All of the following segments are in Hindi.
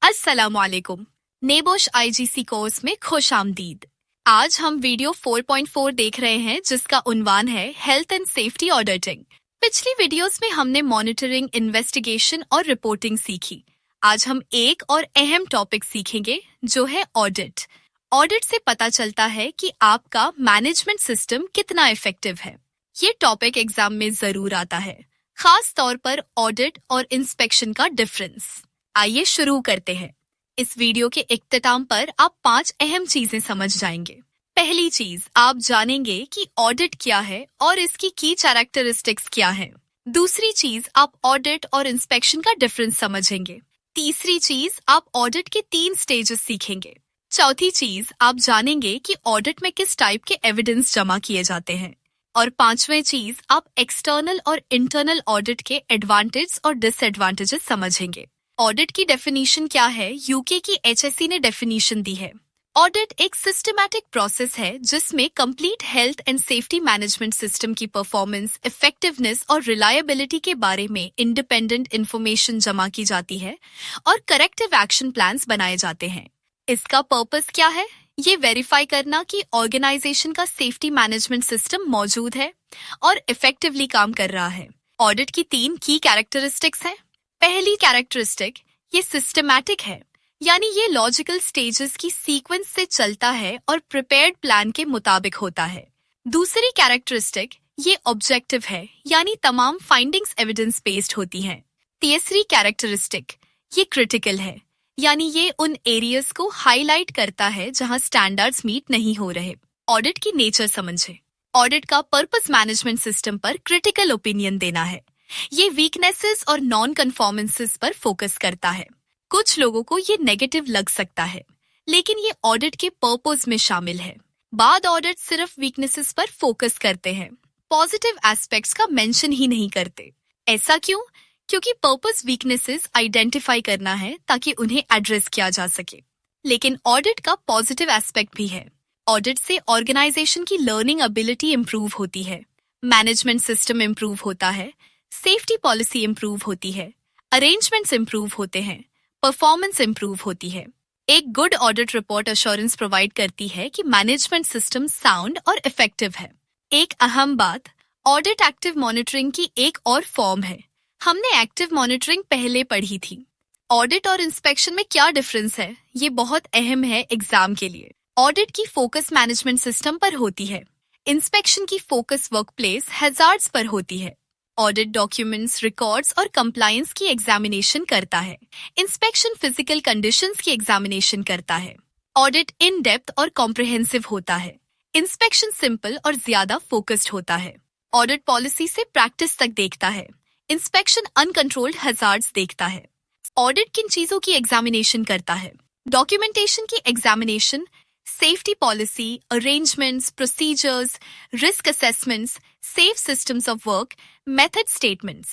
अस्सलामुअलैकुम। नेबोश आईजीसी कोर्स में खुश आमदीद। आज हम वीडियो 4.4 देख रहे हैं जिसका उन्वान है हेल्थ एंड सेफ्टी ऑडिटिंग। पिछली वीडियोस में हमने मॉनिटरिंग, इन्वेस्टिगेशन और रिपोर्टिंग सीखी। आज हम एक और अहम टॉपिक सीखेंगे जो है ऑडिट। ऑडिट से पता चलता है कि आपका मैनेजमेंट सिस्टम कितना इफेक्टिव है। ये टॉपिक एग्जाम में जरूर आता है, खास तौर पर ऑडिट और इंस्पेक्शन का डिफरेंस। आइए शुरू करते हैं। इस वीडियो के इख्तिताम पर आप 5 अहम चीजें समझ जाएंगे। पहली चीज, आप जानेंगे कि ऑडिट क्या है और इसकी की कैरेक्टरिस्टिक्स क्या है। दूसरी चीज, आप ऑडिट और इंस्पेक्शन का डिफरेंस समझेंगे। तीसरी चीज, आप ऑडिट के 3 स्टेजेस सीखेंगे। चौथी चीज, आप जानेंगे कि ऑडिट में किस टाइप के एविडेंस जमा किए जाते हैं। और पांचवें चीज, आप एक्सटर्नल और इंटरनल ऑडिट के एडवांटेज और डिसएडवांटेजेस समझेंगे। ऑडिट की डेफिनेशन क्या है? यूके की एचएससी ने डेफिनेशन दी है। ऑडिट एक सिस्टमैटिक प्रोसेस है जिसमें complete health and safety management system की परफॉर्मेंस, इफेक्टिवनेस और रिलायबिलिटी के बारे में इंडिपेंडेंट इंफॉर्मेशन जमा की जाती है और करेक्टिव एक्शन प्लान्स बनाए जाते हैं। इसका पर्पस क्या है? ये वेरीफाई करना कि ऑर्गेनाइजेशन का सेफ्टी मैनेजमेंट सिस्टम मौजूद है और इफेक्टिवली काम कर रहा है। ऑडिट की 3 की कैरेक्टरिस्टिक्स हैं। पहली कैरेक्टरिस्टिक, ये सिस्टमैटिक है, यानी ये लॉजिकल स्टेजेस की सीक्वेंस से चलता है और प्रिपेयर्ड प्लान के मुताबिक होता है। दूसरी कैरेक्टरिस्टिक, ये ऑब्जेक्टिव है, यानी तमाम फाइंडिंग्स एविडेंस बेस्ड होती हैं। तीसरी कैरेक्टरिस्टिक, ये क्रिटिकल है, यानी ये उन एरियाज को हाईलाइट करता है जहां स्टैंडर्ड्स मीट नहीं हो रहे। ऑडिट की नेचर समझे। ऑडिट का पर्पस मैनेजमेंट सिस्टम पर क्रिटिकल ओपिनियन देना है। ये वीकनेसेस और नॉन कन्फॉर्मेंसेस पर फोकस करता है। कुछ लोगों को ये नेगेटिव लग सकता है, लेकिन ये ऑडिट के पर्पस में शामिल है। बाद ऑडिट सिर्फ वीकनेसेस पर फोकस करते हैं, पॉजिटिव एस्पेक्ट्स का मेंशन ही नहीं करते। ऐसा क्यों? क्योंकि पर्पस वीकनेसेस आइडेंटिफाई करना है ताकि उन्हें एड्रेस किया जा सके। लेकिन ऑडिट का पॉजिटिव एस्पेक्ट भी है। ऑडिट से ऑर्गेनाइजेशन की लर्निंग एबिलिटी इंप्रूव होती है, मैनेजमेंट सिस्टम इंप्रूव होता है, सेफ्टी पॉलिसी इंप्रूव होती है, अरेंजमेंट्स इंप्रूव होते हैं, परफॉर्मेंस इंप्रूव होती है। एक good audit report assurance provide करती है कि मैनेजमेंट सिस्टम साउंड और इफेक्टिव है। एक अहम बात, ऑडिट एक्टिव मॉनिटरिंग की एक और फॉर्म है। हमने एक्टिव मॉनिटरिंग पहले पढ़ी थी। ऑडिट और इंस्पेक्शन में क्या डिफरेंस है? ये बहुत अहम है एग्जाम के लिए। ऑडिट की फोकस मैनेजमेंट सिस्टम पर होती है, इंस्पेक्शन की फोकस वर्कप्लेस हैजार्ड्स पर होती है। ऑडिट डॉक्यूमेंट्स, रिकॉर्ड्स और कंप्लायंस की एग्जामिनेशन करता है। इंस्पेक्शन फिजिकल कंडीशंस की एग्जामिनेशन करता है। ऑडिट इन डेप्थ और कॉम्प्रिहेंसिव होता है। इंस्पेक्शन सिंपल और ज्यादा फोकस्ड होता है। ऑडिट पॉलिसी से प्रैक्टिस तक देखता है। इंस्पेक्शन अनकंट्रोल्ड हैजार्ड्स देखता है। ऑडिट किन चीजों की एग्जामिनेशन करता है? डॉक्यूमेंटेशन की examination, safety policy, arrangements, procedures, risk assessments, safe systems of work, method statements.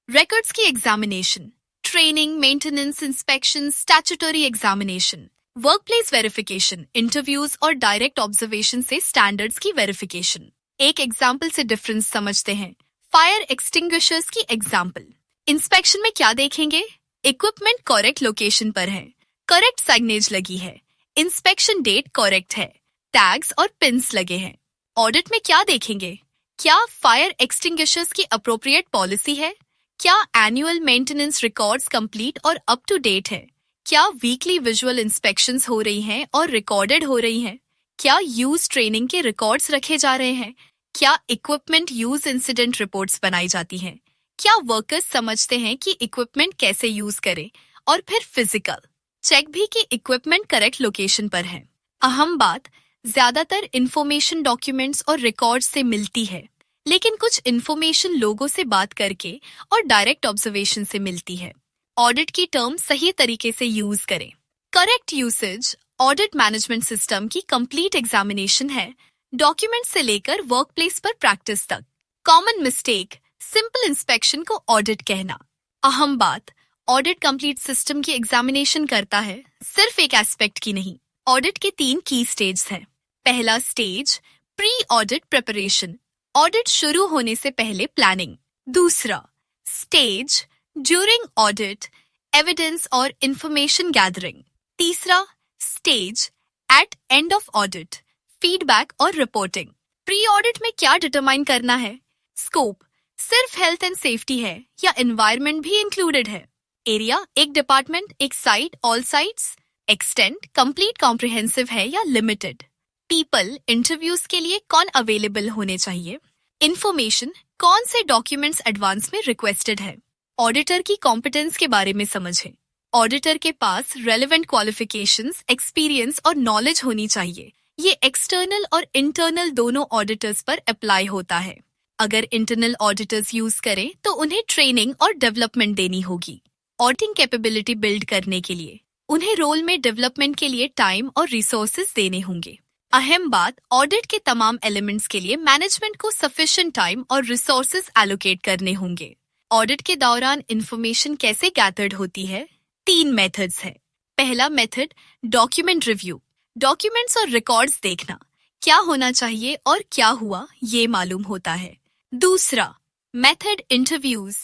Records की examination, training, maintenance, inspection, statutory examination, workplace verification, interviews और डायरेक्ट ऑब्जर्वेशन से स्टैंडर्ड्स की वेरिफिकेशन। एक एग्जाम्पल से डिफरेंस समझते हैं। फायर एक्सटिंग्विशर्स की एग्जाम्पल। इंस्पेक्शन में क्या देखेंगे? इक्विपमेंट करेक्ट लोकेशन पर है, करेक्ट साइनेज लगी है, इंस्पेक्शन डेट करेक्ट है, टैग्स और पिन्स लगे हैं। ऑडिट में क्या देखेंगे? क्या फायर एक्सटिंग्विशर्स की अप्रोप्रिएट पॉलिसी है? क्या एनुअल मेंटेनेंस रिकॉर्ड्स कंप्लीट और अप टू डेट है? क्या वीकली विजुअल इंस्पेक्शंस हो रही हैं और रिकॉर्डेड हो रही हैं? क्या यूज ट्रेनिंग के रिकॉर्ड्स रखे जा रहे हैं? क्या इक्विपमेंट यूज इंसिडेंट रिपोर्ट्स बनाई जाती हैं? क्या वर्कर्स समझते हैं कि इक्विपमेंट कैसे यूज करें? और फिर फिजिकल चेक भी कि इक्विपमेंट करेक्ट लोकेशन पर है। अहम बात, ज्यादातर इंफॉर्मेशन डॉक्यूमेंट्स और रिकॉर्ड्स से मिलती है, लेकिन कुछ इंफॉर्मेशन लोगों से बात करके और डायरेक्ट ऑब्जर्वेशन से मिलती है। ऑडिट की टर्म सही तरीके से यूज करें। Correct usage audit management system की कंप्लीट एग्जामिनेशन है, डॉक्यूमेंट से लेकर वर्कप्लेस पर प्रैक्टिस तक। कॉमन मिस्टेक, सिंपल इंस्पेक्शन को ऑडिट कहना। अहम बात, ऑडिट कंप्लीट सिस्टम की एग्जामिनेशन करता है, सिर्फ एक एस्पेक्ट की नहीं। ऑडिट के 3 की स्टेज हैं। पहला stage, pre audit preparation, audit शुरू होने से पहले प्लानिंग। दूसरा स्टेज, ड्यूरिंग ऑडिट, एविडेंस और इंफॉर्मेशन गैदरिंग। तीसरा, stage at end of audit, feedback और रिपोर्टिंग। प्री ऑडिट में क्या डिटरमाइन करना है? स्कोप सिर्फ हेल्थ एंड सेफ्टी है या एनवायरनमेंट भी इंक्लूडेड है? एरिया एक डिपार्टमेंट, एक site, all sites? Extent complete comprehensive है या लिमिटेड? पीपल इंटरव्यूज के लिए कौन अवेलेबल होने चाहिए? इंफॉर्मेशन कौन से डॉक्यूमेंट्स एडवांस में रिक्वेस्टेड है? ऑडिटर की कॉम्पिटेंस के बारे में समझें। ऑडिटर के पास रेलेवेंट क्वालिफिकेशंस, एक्सपीरियंस और नॉलेज होनी चाहिए। ये एक्सटर्नल और इंटरनल दोनों ऑडिटर्स पर अप्लाई होता है। अगर इंटरनल ऑडिटर्स यूज करें तो उन्हें ट्रेनिंग और डेवलपमेंट देनी होगी। ऑडिटिंग कैपेबिलिटी बिल्ड करने के लिए उन्हें रोल में डेवलपमेंट के लिए टाइम और रिसोर्सेज देने होंगे। अहम बात, ऑडिट के तमाम एलिमेंट्स के लिए मैनेजमेंट को सफिशिएंट टाइम और रिसोर्सेज एलोकेट करने होंगे। ऑडिट के दौरान इंफॉर्मेशन कैसे गैदर्ड होती है? 3 मेथड्स है। पहला मेथड, डॉक्यूमेंट रिव्यू, डॉक्यूमेंट्स और रिकॉर्ड्स देखना, क्या होना चाहिए और क्या हुआ ये मालूम होता है। दूसरा मेथड, इंटरव्यूज,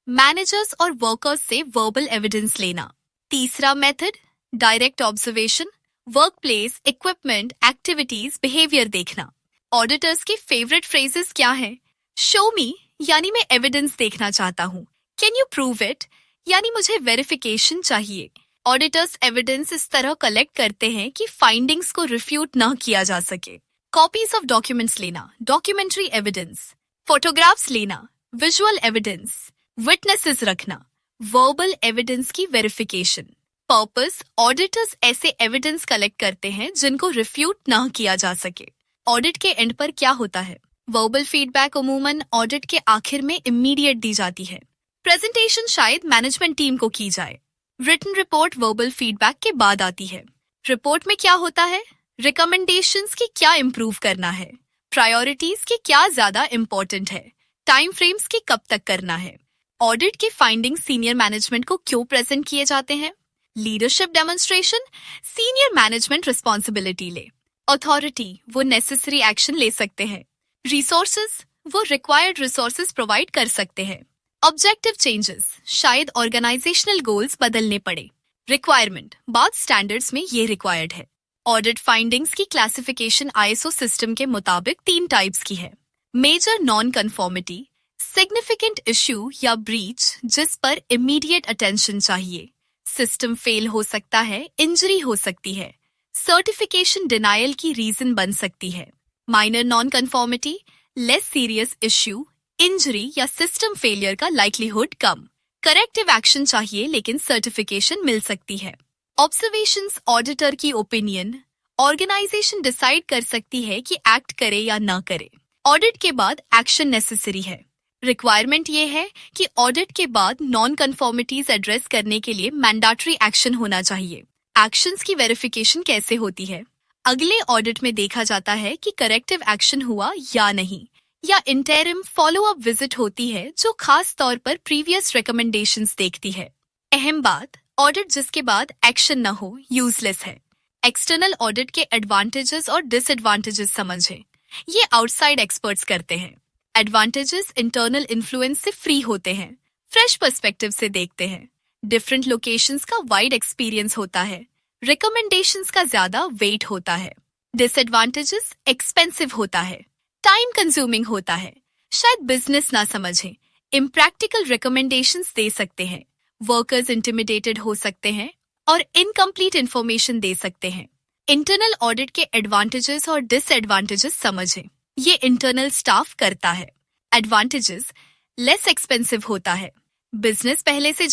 मैनेजर्स और वर्कर्स से वर्बल एविडेंस लेना। तीसरा method, direct observation, work place, equipment, activities, behaviour देखना। ऑडिटर्स के फेवरेट फ्रेजेस क्या हैं? शो मी यानी मैं एविडेंस देखना चाहता हूँ। कैन यू प्रूव इट यानी मुझे वेरिफिकेशन चाहिए। ऑडिटर्स एविडेंस इस तरह कलेक्ट करते हैं कि फाइंडिंग्स को रिफ्यूट न किया जा सके। कॉपीज ऑफ डॉक्यूमेंट्स लेना, डॉक्यूमेंट्री एविडेंस, फोटोग्राफ्स लेना, विजुअल एविडेंस, विटनेसेस रखना, वर्बल एविडेंस की वेरिफिकेशन। पर्पस, ऑडिटर्स ऐसे एविडेंस कलेक्ट करते हैं जिनको रिफ्यूट न किया जा सके। ऑडिट के एंड पर क्या होता है? वर्बल फीडबैक अमूमन ऑडिट के आखिर में इमीडिएट दी जाती है। प्रेजेंटेशन शायद मैनेजमेंट टीम को की जाए। रिटन रिपोर्ट वर्बल फीडबैक के बाद आती है। रिपोर्ट में क्या होता है? रिकमेंडेशंस की क्या इम्प्रूव करना है, प्रायोरिटीज की क्या ज्यादा इम्पोर्टेंट है, टाइम फ्रेम्स की कब तक करना है। ऑडिट के फाइंडिंग सीनियर मैनेजमेंट को क्यों प्रेजेंट किए जाते हैं? Leadership demonstration, senior management responsibility ले। अथॉरिटी, वो नेसेसरी एक्शन ले सकते हैं। रिसोर्सेज, वो रिक्वायर्ड रिसोर्सेज प्रोवाइड कर सकते हैं। ऑब्जेक्टिव चेंजेस, शायद ऑर्गेनाइजेशनल गोल्स बदलने पड़े। रिक्वायरमेंट, बात स्टैंडर्ड्स में ये रिक्वायर्ड है। ऑडिट फाइंडिंग्स की क्लासिफिकेशन आईएसओ सिस्टम के मुताबिक 3 टाइप्स की है। Major non conformity, significant issue या ब्रीच जिस पर इमीडिएट अटेंशन चाहिए। सिस्टम फेल हो सकता है, इंजरी हो सकती है, सर्टिफिकेशन डिनायल की रीजन बन सकती है। Minor non conformity, less serious issue, injury या सिस्टम फेलियर का लाइक्लीहुड कम। करेक्टिव एक्शन चाहिए लेकिन सर्टिफिकेशन मिल सकती है। ऑब्जर्वेशंस, ऑडिटर की ओपिनियन, ऑर्गेनाइजेशन डिसाइड कर सकती है कि एक्ट करे या ना करे। ऑडिट के बाद एक्शन नेसेसरी है। रिक्वायरमेंट ये है कि ऑडिट के बाद नॉन कन्फॉर्मिटीज एड्रेस करने के लिए मैंडेटरी एक्शन होना चाहिए। एक्शंस की वेरिफिकेशन कैसे होती है? अगले ऑडिट में देखा जाता है कि करेक्टिव एक्शन हुआ या नहीं, या इंटरिम फॉलो अप विजिट होती है जो खास तौर पर प्रीवियस रिकमेंडेशंस देखती है। अहम बात, ऑडिट जिसके बाद एक्शन न हो यूजलेस है। एक्सटर्नल ऑडिट के एडवांटेजेस और डिसएडवांटेजेस समझें। ये आउटसाइड एक्सपर्ट्स करते हैं। एडवांटेजेस, इंटरनल इन्फ्लुएंस से फ्री होते हैं, फ्रेश पर्सपेक्टिव से देखते हैं, डिफरेंट लोकेशंस का वाइड एक्सपीरियंस होता है, रिकमेंडेशंस का ज्यादा वेट होता है। डिसएडवांटेजेस, एक्सपेंसिव होता है, टाइम कंज्यूमिंग होता है, शायद बिजनेस ना समझें, इम्प्रैक्टिकल रिकमेंडेशंस दे सकते हैं, वर्कर्स इंटिमिडेटेड हो सकते हैं और इनकम्प्लीट इंफॉर्मेशन दे सकते हैं। इंटरनल ऑडिट के एडवांटेजेस और डिसएडवांटेजेस समझें। ये इंटरनल स्टाफ करता है। एडवांटेजेस, लेस एक्सपेंसिव होता है, बिजनेस पहले से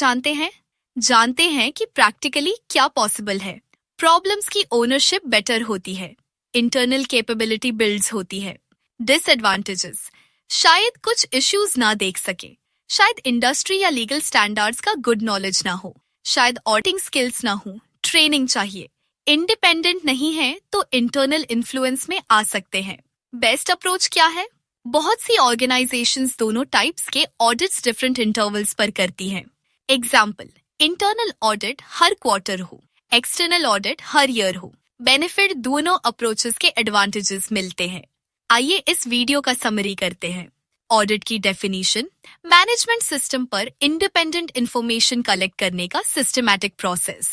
जानते हैं कि प्रैक्टिकली क्या पॉसिबल है, प्रॉब्लम्स की ओनरशिप बेटर होती है, इंटरनल कैपेबिलिटी बिल्ड्स होती है। डिसएडवांटेजेस, शायद कुछ इश्यूज ना देख सके, शायद इंडस्ट्री या लीगल स्टैंडर्ड्स का गुड नॉलेज ना हो, शायद ऑडिटिंग स्किल्स ना हो, ट्रेनिंग चाहिए, इंडिपेंडेंट नहीं है तो इंटरनल इन्फ्लुएंस में आ सकते हैं। बेस्ट अप्रोच क्या है? बहुत सी ऑर्गेनाइजेशंस दोनों टाइप्स के ऑडिट्स डिफरेंट इंटरवल्स पर करती हैं। एग्जाम्पल, इंटरनल ऑडिट हर क्वार्टर हो, एक्सटर्नल ऑडिट हर ईयर हो। बेनिफिट, दोनों अप्रोचेस के एडवांटेजेस मिलते हैं। आइए इस वीडियो का समरी करते हैं। ऑडिट की डेफिनेशन, मैनेजमेंट सिस्टम पर इंडिपेंडेंट इंफॉर्मेशन कलेक्ट करने का systematic process.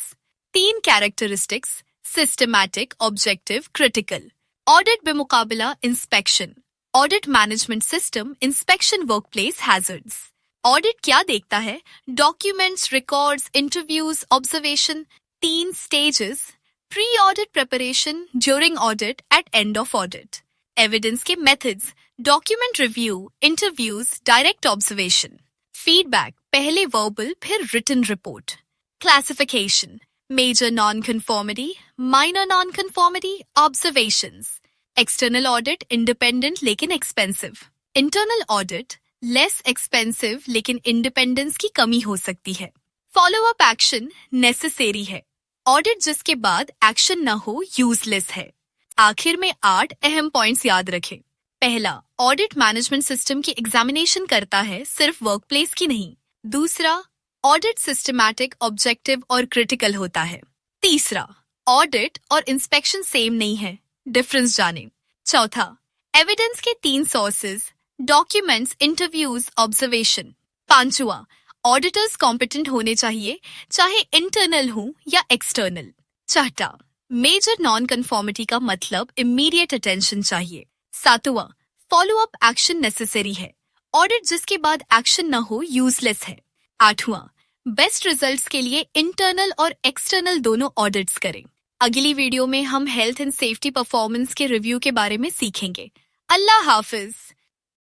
3 characteristics, systematic, objective, critical. Audit बेमुकाबला inspection, audit management system, inspection workplace hazards. Audit क्या देखता है? Documents, records, interviews, observation. 3 stages, pre audit preparation, during audit, at end of audit. Evidence के methods, document review, interviews, direct observation. Feedback, पहले वर्बल फिर written report. Classification, major non conformity, minor non conformity, observations. External audit, independent लेकिन expensive. Internal audit, less expensive लेकिन इंडिपेंडेंस की कमी हो सकती है। फॉलो अप एक्शन नेसेसरी है। ऑडिट जिसके बाद एक्शन न हो यूजलेस है। आखिर में 8 अहम पॉइंट्स याद रखें। पहला, ऑडिट मैनेजमेंट सिस्टम की एग्जामिनेशन करता है, सिर्फ वर्कप्लेस की नहीं। दूसरा, ऑडिट सिस्टमैटिक, ऑब्जेक्टिव और क्रिटिकल होता है। तीसरा, ऑडिट और इंस्पेक्शन सेम नहीं है, डिफरेंस जाने। चौथा, एविडेंस के 3 सोर्सेज, डॉक्यूमेंट्स, इंटरव्यूज, ऑब्जर्वेशन। पांचवा, ऑडिटर्स कॉम्पिटेंट होने चाहिए, चाहे इंटरनल हो या एक्सटर्नल। छठा, मेजर नॉन कंफॉर्मिटी का मतलब इमीडिएट अटेंशन चाहिए। सातवां, फॉलो अप एक्शन नेसेसरी है, ऑडिट जिसके बाद एक्शन न हो यूजलेस है। आठवां, बेस्ट रिजल्ट्स के लिए इंटरनल और एक्सटर्नल दोनों ऑडिट्स करें। अगली वीडियो में हम हेल्थ एंड सेफ्टी परफॉर्मेंस के रिव्यू के बारे में सीखेंगे। अल्लाह हाफिज।